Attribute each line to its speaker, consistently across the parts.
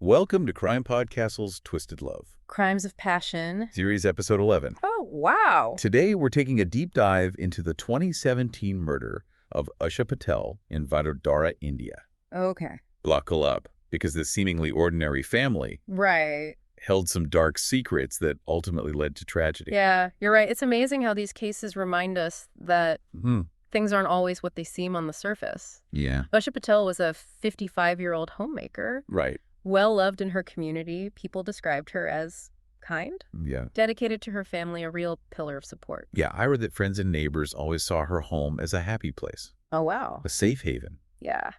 Speaker 1: Welcome to CrimePod Castle's Twisted Love,
Speaker 2: Crimes of Passion.
Speaker 1: Series Episode 11.
Speaker 2: Oh, wow.
Speaker 1: Today, we're taking a deep dive into the 2017 murder of Usha Patel in Vadodara, India.
Speaker 2: Okay.
Speaker 1: Buckle up, because this seemingly ordinary family
Speaker 2: Right.
Speaker 1: held some dark secrets that ultimately led to tragedy.
Speaker 2: Yeah, you're right. It's amazing how these cases remind us that things aren't always what they seem on the surface.
Speaker 1: Yeah.
Speaker 2: Usha Patel was a 55-year-old homemaker.
Speaker 1: Right.
Speaker 2: Well-loved in her community. People described her as kind.
Speaker 1: Yeah.
Speaker 2: Dedicated to her family, a real pillar of support.
Speaker 1: Yeah, I read that friends and neighbors always saw her home as a happy place,
Speaker 2: Oh, wow.
Speaker 1: a safe haven.
Speaker 2: Yeah.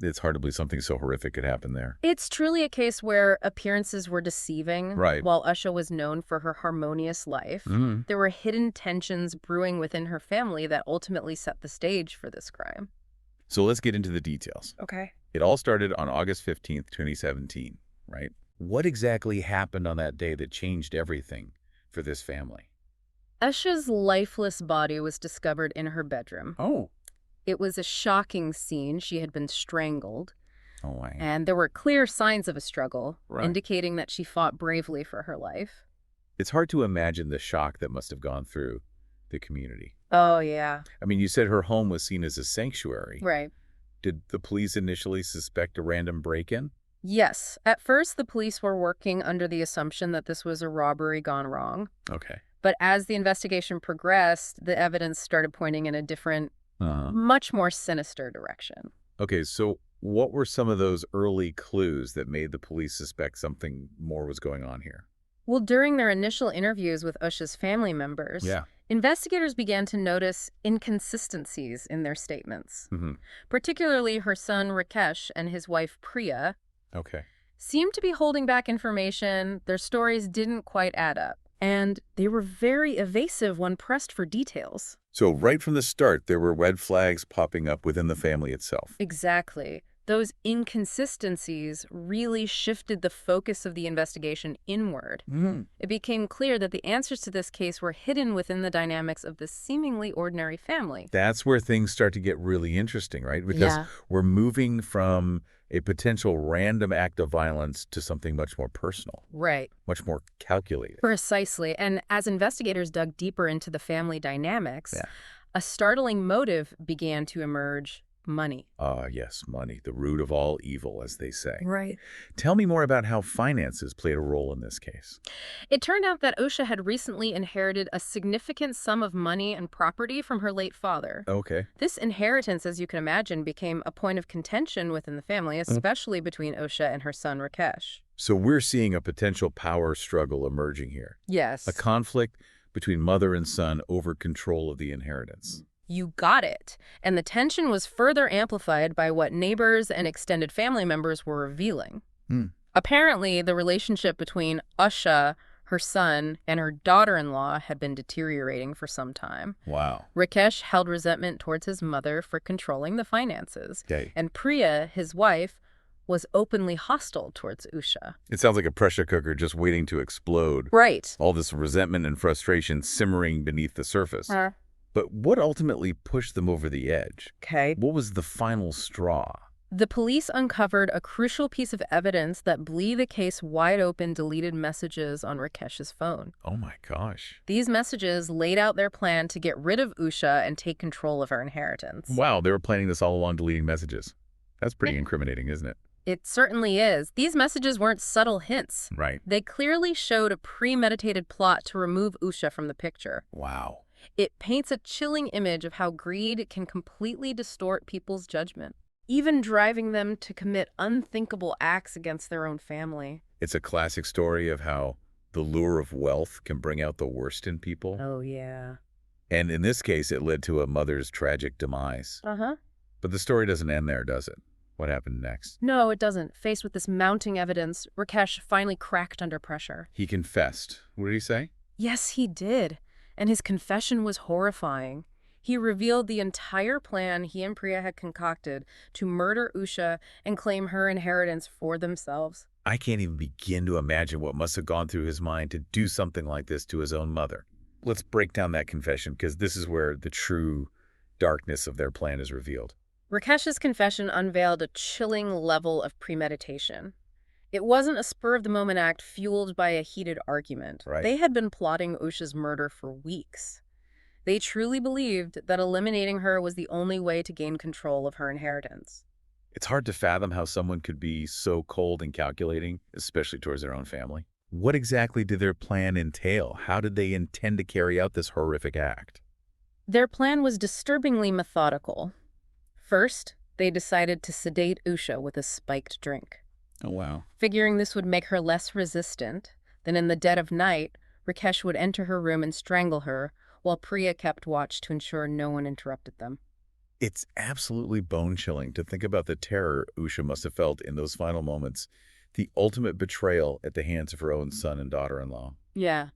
Speaker 1: It's hard to believe something so horrific could happen there.
Speaker 2: It's truly a case where appearances were deceiving.
Speaker 1: Right.
Speaker 2: While Usha was known for her harmonious life, there were hidden tensions brewing within her family that ultimately set the stage for this crime.
Speaker 1: So let's get into the details.
Speaker 2: Okay.
Speaker 1: It all started on August 15th, 2017, right? What exactly happened on that day that changed everything for this family?
Speaker 2: Usha's lifeless body was discovered in her bedroom.
Speaker 1: Oh.
Speaker 2: It was a shocking scene. She had been strangled,
Speaker 1: Oh, wow.
Speaker 2: and there were clear signs of a struggle,
Speaker 1: Right.
Speaker 2: indicating that she fought bravely for her life.
Speaker 1: It's hard to imagine the shock that must have gone through the community.
Speaker 2: Oh, yeah.
Speaker 1: I mean, you said her home was seen as a sanctuary.
Speaker 2: Right.
Speaker 1: Did the police initially suspect a random break-in?
Speaker 2: Yes. At first, the police were working under the assumption that this was a robbery gone wrong.
Speaker 1: Okay.
Speaker 2: But as the investigation progressed, the evidence started pointing in a different, much more sinister direction.
Speaker 1: Okay, so what were some of those early clues that made the police suspect something more was going on here?
Speaker 2: Well, during their initial interviews with Usha's family members, investigators began to notice inconsistencies in their statements. Particularly her son Rakesh and his wife Priya seemed to be holding back information. Their stories didn't quite add up, and they were very evasive when pressed for details.
Speaker 1: So right from the start, there were red flags popping up within the family itself.
Speaker 2: Exactly. Those inconsistencies really shifted the focus of the investigation inward. It became clear that the answers to this case were hidden within the dynamics of this seemingly ordinary family.
Speaker 1: That's where things start to get really interesting, right? Because we're moving from a potential random act of violence to something much more personal.
Speaker 2: Right.
Speaker 1: Much more calculated.
Speaker 2: Precisely. And as investigators dug deeper into the family dynamics, a startling motive began to emerge. Money.
Speaker 1: Yes, money, the root of all evil, as they say.
Speaker 2: Right.
Speaker 1: Tell me more about how finances played a role in this case.
Speaker 2: It turned out that Usha had recently inherited a significant sum of money and property from her late father.
Speaker 1: Okay.
Speaker 2: This inheritance, as you can imagine, became a point of contention within the family, especially between Usha and her son Rakesh.
Speaker 1: So we're seeing a potential power struggle emerging here.
Speaker 2: Yes.
Speaker 1: A conflict between mother and son over control of the inheritance.
Speaker 2: You got it. And the tension was further amplified by what neighbors and extended family members were revealing. Apparently, the relationship between Usha, her son, and her daughter-in-law had been deteriorating for some time.
Speaker 1: Wow.
Speaker 2: Rakesh held resentment towards his mother for controlling the finances.
Speaker 1: Okay.
Speaker 2: And Priya, his wife, was openly hostile towards Usha.
Speaker 1: It sounds like a pressure cooker just waiting to explode.
Speaker 2: Right.
Speaker 1: All this resentment and frustration simmering beneath the surface. But what ultimately pushed them over the edge?
Speaker 2: Okay.
Speaker 1: What was the final straw?
Speaker 2: The police uncovered a crucial piece of evidence that blew the case wide open: deleted messages on Rakesh's phone.
Speaker 1: Oh my gosh.
Speaker 2: These messages laid out their plan to get rid of Usha and take control of her inheritance.
Speaker 1: Wow, they were planning this all along, deleting messages. That's pretty incriminating, isn't it?
Speaker 2: It certainly is. These messages weren't subtle hints.
Speaker 1: Right.
Speaker 2: They clearly showed a premeditated plot to remove Usha from the picture.
Speaker 1: Wow.
Speaker 2: It paints a chilling image of how greed can completely distort people's judgment, even driving them to commit unthinkable acts against their own family.
Speaker 1: It's a classic story of how the lure of wealth can bring out the worst in people.
Speaker 2: Oh, yeah.
Speaker 1: And in this case, it led to a mother's tragic demise. But the story doesn't end there, does it? What happened next?
Speaker 2: No, it doesn't. Faced with this mounting evidence, Rakesh finally cracked under pressure.
Speaker 1: He confessed. What did he say?
Speaker 2: Yes, he did. And his confession was horrifying. He revealed the entire plan he and Priya had concocted to murder Usha and claim her inheritance for themselves.
Speaker 1: I can't even begin to imagine what must have gone through his mind to do something like this to his own mother. Let's break down that confession, because this is where the true darkness of their plan is revealed.
Speaker 2: Rakesh's confession unveiled a chilling level of premeditation. It wasn't a spur-of-the-moment act fueled by a heated argument.
Speaker 1: Right.
Speaker 2: They had been plotting Usha's murder for weeks. They truly believed that eliminating her was the only way to gain control of her inheritance.
Speaker 1: It's hard to fathom how someone could be so cold and calculating, especially towards their own family. What exactly did their plan entail? How did they intend to carry out this horrific act?
Speaker 2: Their plan was disturbingly methodical. First, they decided to sedate Usha with a spiked drink.
Speaker 1: Oh, wow.
Speaker 2: Figuring this would make her less resistant, then in the dead of night, Rakesh would enter her room and strangle her, while Priya kept watch to ensure no one interrupted them.
Speaker 1: It's absolutely bone-chilling to think about the terror Usha must have felt in those final moments, the ultimate betrayal at the hands of her own son and daughter-in-law.
Speaker 2: Yeah.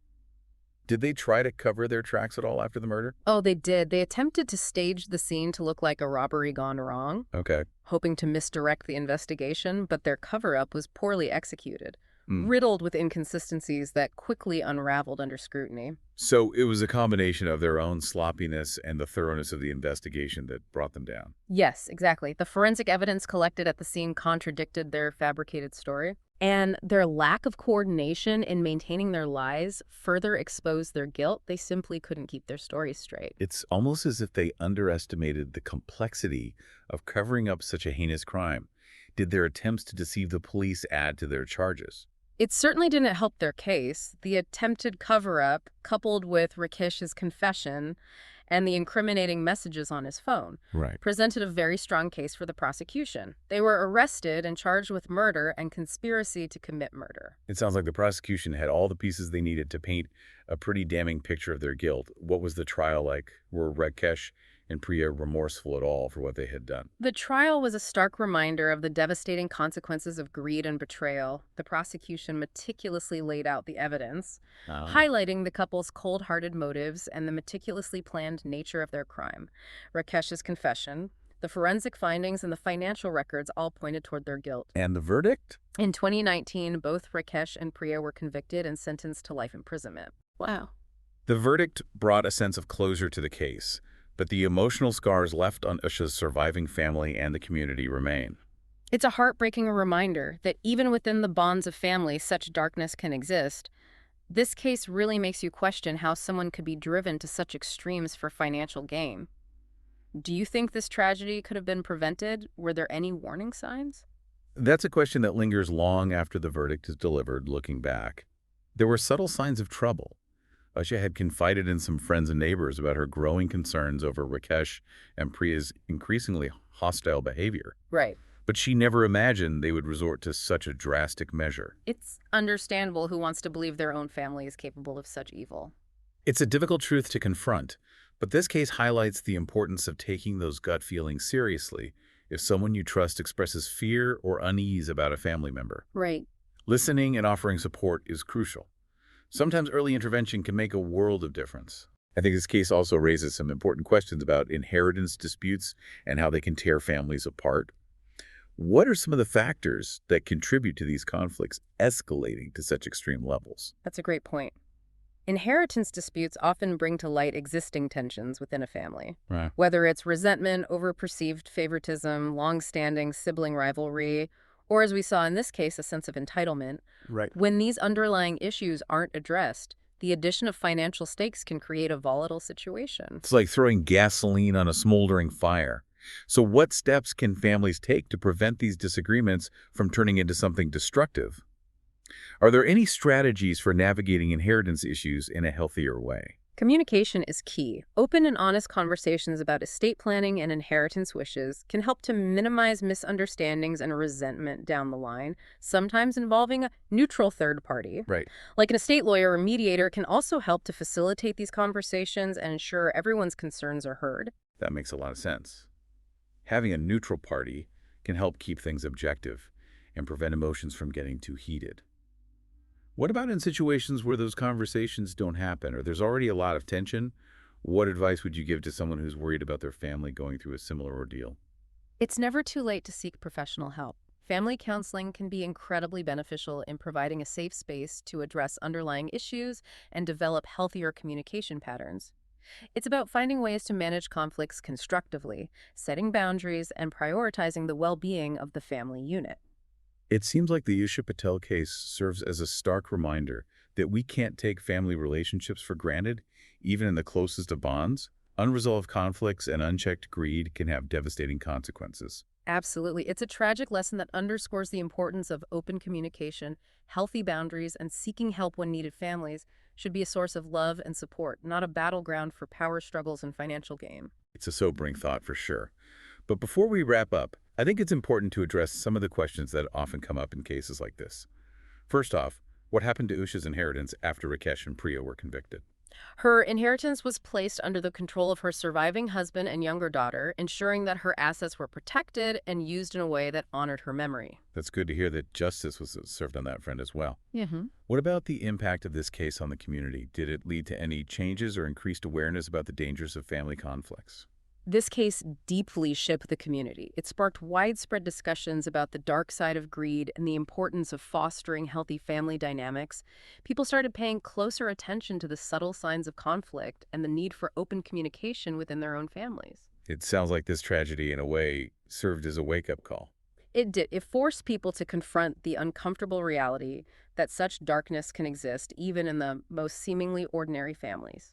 Speaker 1: Did they try to cover their tracks at all after the murder?
Speaker 2: Oh, they did. They attempted to stage the scene to look like a robbery gone wrong,
Speaker 1: Okay.
Speaker 2: hoping to misdirect the investigation, but their cover-up was poorly executed,
Speaker 1: Mm.
Speaker 2: riddled with inconsistencies that quickly unraveled under scrutiny.
Speaker 1: So it was a combination of their own sloppiness and the thoroughness of the investigation that brought them down.
Speaker 2: Yes, exactly. The forensic evidence collected at the scene contradicted their fabricated story, and their lack of coordination in maintaining their lies further exposed their guilt. They simply couldn't keep their stories straight.
Speaker 1: It's almost as if they underestimated the complexity of covering up such a heinous crime. Did their attempts to deceive the police add to their charges?
Speaker 2: It certainly didn't help their case. The attempted cover-up, coupled with Rakesh's confession and the incriminating messages on his phone,
Speaker 1: Right.
Speaker 2: presented a very strong case for the prosecution. They were arrested and charged with murder and conspiracy to commit murder.
Speaker 1: It sounds like the prosecution had all the pieces they needed to paint a pretty damning picture of their guilt. What was the trial like? Were Rakesh and Priya remorseful at all for what they had done?
Speaker 2: The trial was a stark reminder of the devastating consequences of greed and betrayal. The prosecution meticulously laid out the evidence, highlighting the couple's cold-hearted motives and the meticulously planned nature of their crime. Rakesh's confession, the forensic findings, and the financial records all pointed toward their guilt.
Speaker 1: And the verdict?
Speaker 2: In 2019, both Rakesh and Priya were convicted and sentenced to life imprisonment. Wow.
Speaker 1: The verdict brought a sense of closure to the case, but the emotional scars left on Usha's surviving family and the community remain.
Speaker 2: It's a heartbreaking reminder that even within the bonds of family, such darkness can exist. This case really makes you question how someone could be driven to such extremes for financial gain. Do you think this tragedy could have been prevented? Were there any warning signs?
Speaker 1: That's a question that lingers long after the verdict is delivered, looking back. There were subtle signs of trouble. Usha had confided in some friends and neighbors about her growing concerns over Rakesh and Priya's increasingly hostile behavior.
Speaker 2: Right.
Speaker 1: But she never imagined they would resort to such a drastic measure.
Speaker 2: It's understandable who wants to believe their own family is capable of such evil.
Speaker 1: It's a difficult truth to confront, but this case highlights the importance of taking those gut feelings seriously if someone you trust expresses fear or unease about a family member.
Speaker 2: Right.
Speaker 1: Listening and offering support is crucial. Sometimes early intervention can make a world of difference. I think this case also raises some important questions about inheritance disputes and how they can tear families apart. What are some of the factors that contribute to these conflicts escalating to such extreme levels?
Speaker 2: That's a great point. Inheritance disputes often bring to light existing tensions within a family.
Speaker 1: Right.
Speaker 2: Whether it's resentment over perceived favoritism, long-standing sibling rivalry, or as we saw in this case, a sense of entitlement.
Speaker 1: Right.
Speaker 2: When these underlying issues aren't addressed, the addition of financial stakes can create a volatile situation.
Speaker 1: It's like throwing gasoline on a smoldering fire. So what steps can families take to prevent these disagreements from turning into something destructive? Are there any strategies for navigating inheritance issues in a healthier way?
Speaker 2: Communication is key. Open and honest conversations about estate planning and inheritance wishes can help to minimize misunderstandings and resentment down the line, sometimes involving a neutral third party.
Speaker 1: Right.
Speaker 2: Like an estate lawyer or mediator can also help to facilitate these conversations and ensure everyone's concerns are heard.
Speaker 1: That makes a lot of sense. Having a neutral party can help keep things objective and prevent emotions from getting too heated. What about in situations where those conversations don't happen or there's already a lot of tension? What advice would you give to someone who's worried about their family going through a similar ordeal?
Speaker 2: It's never too late to seek professional help. Family counseling can be incredibly beneficial in providing a safe space to address underlying issues and develop healthier communication patterns. It's about finding ways to manage conflicts constructively, setting boundaries, and prioritizing the well-being of the family unit.
Speaker 1: It seems like the Usha Patel case serves as a stark reminder that we can't take family relationships for granted, even in the closest of bonds. Unresolved conflicts and unchecked greed can have devastating consequences.
Speaker 2: Absolutely. It's a tragic lesson that underscores the importance of open communication, healthy boundaries, and seeking help when needed. Families should be a source of love and support, not a battleground for power struggles and financial gain.
Speaker 1: It's a sobering thought for sure. But before we wrap up, I think it's important to address some of the questions that often come up in cases like this. First off, what happened to Usha's inheritance after Rakesh and Priya were convicted?
Speaker 2: Her inheritance was placed under the control of her surviving husband and younger daughter, ensuring that her assets were protected and used in a way that honored her memory.
Speaker 1: That's good to hear that justice was served on that front as well.
Speaker 2: Mm-hmm.
Speaker 1: What about the impact of this case on the community? Did it lead to any changes or increased awareness about the dangers of family conflicts?
Speaker 2: This case deeply shook the community. It sparked widespread discussions about the dark side of greed and the importance of fostering healthy family dynamics. People started paying closer attention to the subtle signs of conflict and the need for open communication within their own families.
Speaker 1: It sounds like this tragedy, in a way, served as a wake-up call.
Speaker 2: It did. It forced people to confront the uncomfortable reality that such darkness can exist even in the most seemingly ordinary families.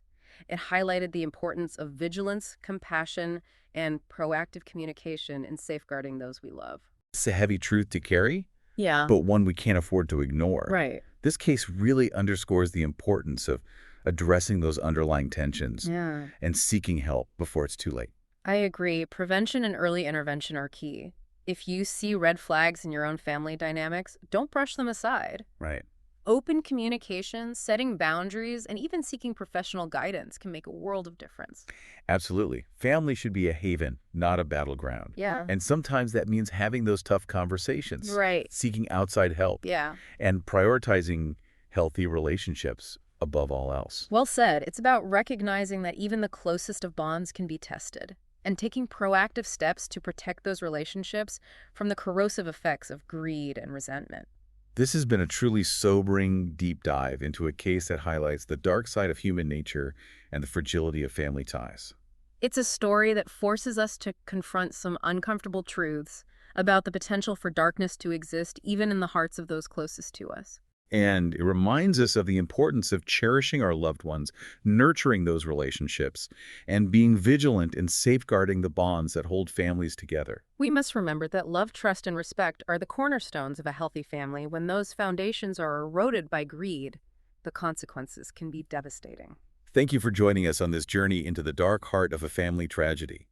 Speaker 2: It highlighted the importance of vigilance, compassion, and proactive communication in safeguarding those we love.
Speaker 1: It's a heavy truth to carry,
Speaker 2: Yeah.
Speaker 1: but one we can't afford to ignore.
Speaker 2: Right.
Speaker 1: This case really underscores the importance of addressing those underlying tensions
Speaker 2: Yeah.
Speaker 1: and seeking help before it's too late.
Speaker 2: I agree. Prevention and early intervention are key. If you see red flags in your own family dynamics, don't brush them aside.
Speaker 1: Right.
Speaker 2: Open communication, setting boundaries, and even seeking professional guidance can make a world of difference.
Speaker 1: Absolutely. Family should be a haven, not a battleground.
Speaker 2: Yeah.
Speaker 1: And sometimes that means having those tough conversations,
Speaker 2: Right.
Speaker 1: seeking outside help,
Speaker 2: Yeah.
Speaker 1: and prioritizing healthy relationships above all else.
Speaker 2: Well said. It's about recognizing that even the closest of bonds can be tested and taking proactive steps to protect those relationships from the corrosive effects of greed and resentment.
Speaker 1: This has been a truly sobering deep dive into a case that highlights the dark side of human nature and the fragility of family ties.
Speaker 2: It's a story that forces us to confront some uncomfortable truths about the potential for darkness to exist even in the hearts of those closest to us.
Speaker 1: And it reminds us of the importance of cherishing our loved ones, nurturing those relationships, and being vigilant in safeguarding the bonds that hold families together.
Speaker 2: We must remember that love, trust, and respect are the cornerstones of a healthy family. When those foundations are eroded by greed, the consequences can be devastating.
Speaker 1: Thank you for joining us on this journey into the dark heart of a family tragedy.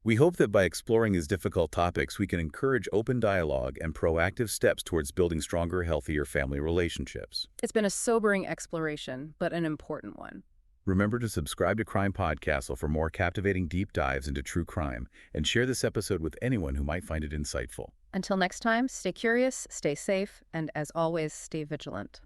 Speaker 1: We hope that by exploring these difficult topics, we can encourage open dialogue and proactive steps towards building stronger, healthier family relationships.
Speaker 2: It's been a sobering exploration, but an important one.
Speaker 1: Remember to subscribe to Crime Podcastle for more captivating deep dives into true crime, and share this episode with anyone who might find it insightful.
Speaker 2: Until next time, stay curious, stay safe, and as always, stay vigilant.